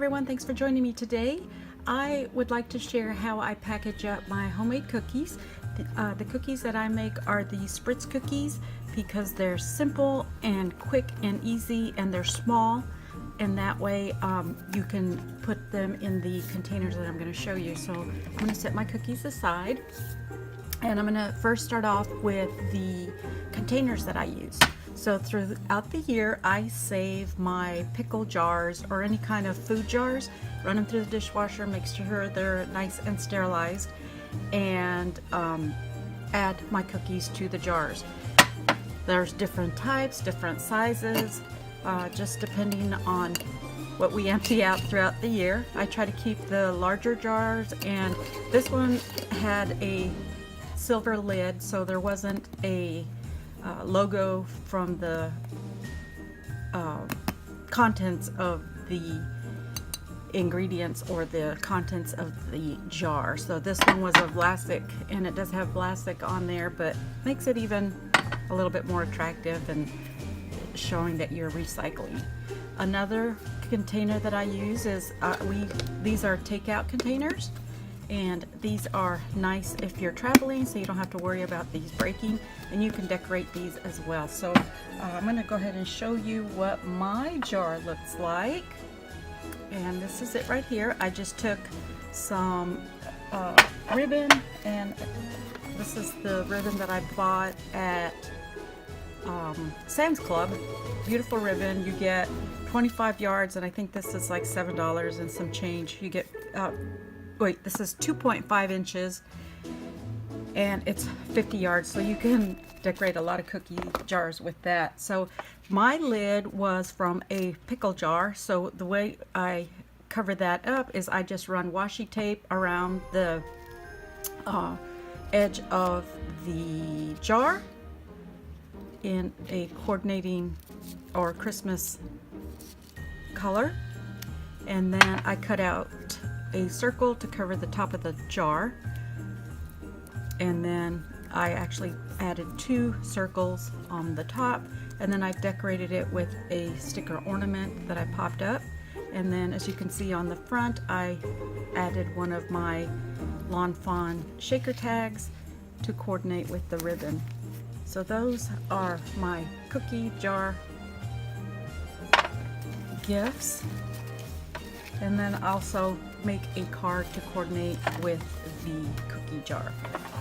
everyone, thanks for joining me today. I would like to share how I package up my homemade cookies. The cookies that I make are the SPRITZ cookies because they're simple and quick and easy, and they're small, and that way you can put them in the containers that I'm going to show you. So I'm going to set my cookies aside, and I'm going to first start off with the containers that I use. So throughout the year, I save my pickle jars or any kind of food jars, run them through the dishwasher, make sure they're nice and sterilized, and add my cookies to the jars. There's different types, different sizes, just depending on what we empty out throughout the year. I try to keep the larger jars, and this one had a silver lid, so there wasn't a logo from the contents of the ingredients or the contents of the jar. So this one was of plastic, and it does have plastic on there, but makes it even a little bit more attractive and showing that you're recycling. Another container that I use is these are takeout containers, and these are nice if you're traveling, so you don't have to worry about these breaking, and you can decorate these as well. So I'm going to go ahead and show you what my jar looks like, and this is it right here. I just took some ribbon, and this is the ribbon that I bought at Sam's Club. Beautiful ribbon. You get 25 yards, and I think this is like $7 and some change. You get wait, this is 2.5 inches, and it's 50 yards, so you can decorate a lot of cookie jars with that. So my lid was from a pickle jar, so the way I cover that up is I just run washi tape around the edge of the jar in a coordinating or Christmas color, and then I cut out a circle to cover the top of the jar, and then I actually added 2 circles on the top, and then I decorated it with a sticker ornament that I popped up, and then as you can see on the front I added one of my Lawn Fawn shaker tags to coordinate with the ribbon. So those are my cookie jar gifts, and then also make a card to coordinate with the cookie jar.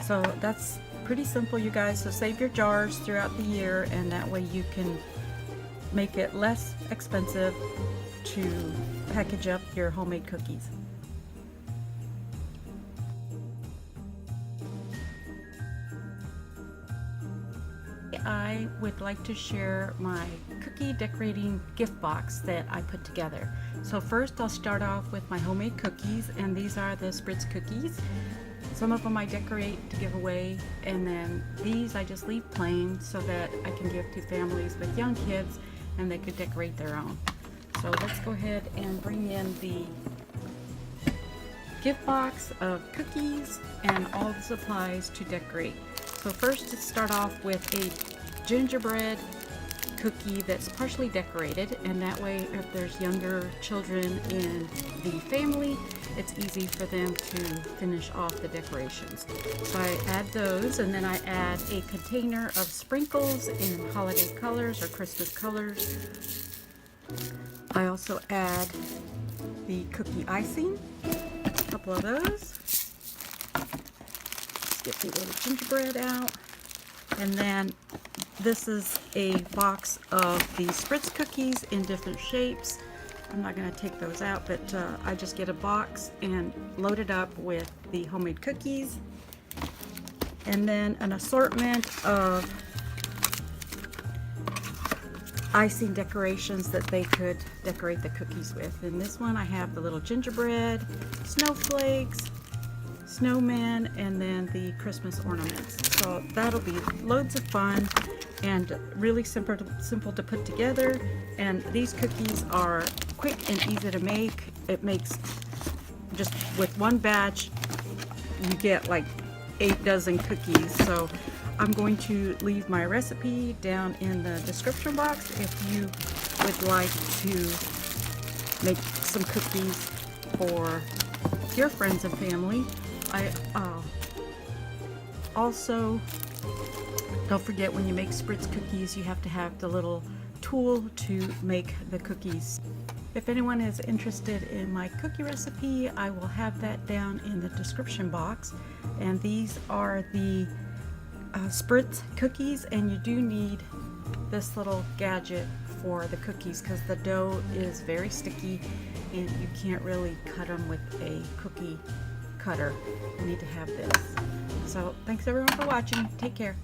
So that's pretty simple, you guys. So save your jars throughout the year, and that way you can make it less expensive to package up your homemade cookies. I would like to share my cookie decorating gift box that I put together. So first I'll start off with my homemade cookies, and these are the SPRITZ cookies. Some of them I decorate to give away, and then these I just leave plain so that I can give to families with young kids and they could decorate their own. So let's go ahead and bring in the gift box of cookies and all the supplies to decorate. So first, let's start off with a gingerbread cookie that's partially decorated, and that way if there's younger children in the family, it's easy for them to finish off the decorations. So I add those, and then I add a container of sprinkles in holiday colors or Christmas colors. I also add the cookie icing, a couple of those. Get the little gingerbread out, and then this is a box of the SPRITZ cookies in different shapes. I'm not going to take those out, but I just get a box and load it up with the homemade cookies, and then an assortment of icing decorations that they could decorate the cookies with. In this one I have the little gingerbread, snowflakes, snowmen, and then the Christmas ornaments. So that'll be loads of fun and really simple to put together. And these cookies are quick and easy to make. It makes, just with one batch you get like 8 dozen cookies. So I'm going to leave my recipe down in the description box if you would like to make some cookies for your friends and family. I also, don't forget, when you make Spritz cookies, you have to have the little tool to make the cookies. If anyone is interested in my cookie recipe, I will have that down in the description box. And these are the Spritz cookies, and you do need this little gadget for the cookies because the dough is very sticky and you can't really cut them with a cookie cutter. You need to have this. So thanks everyone for watching. Take care.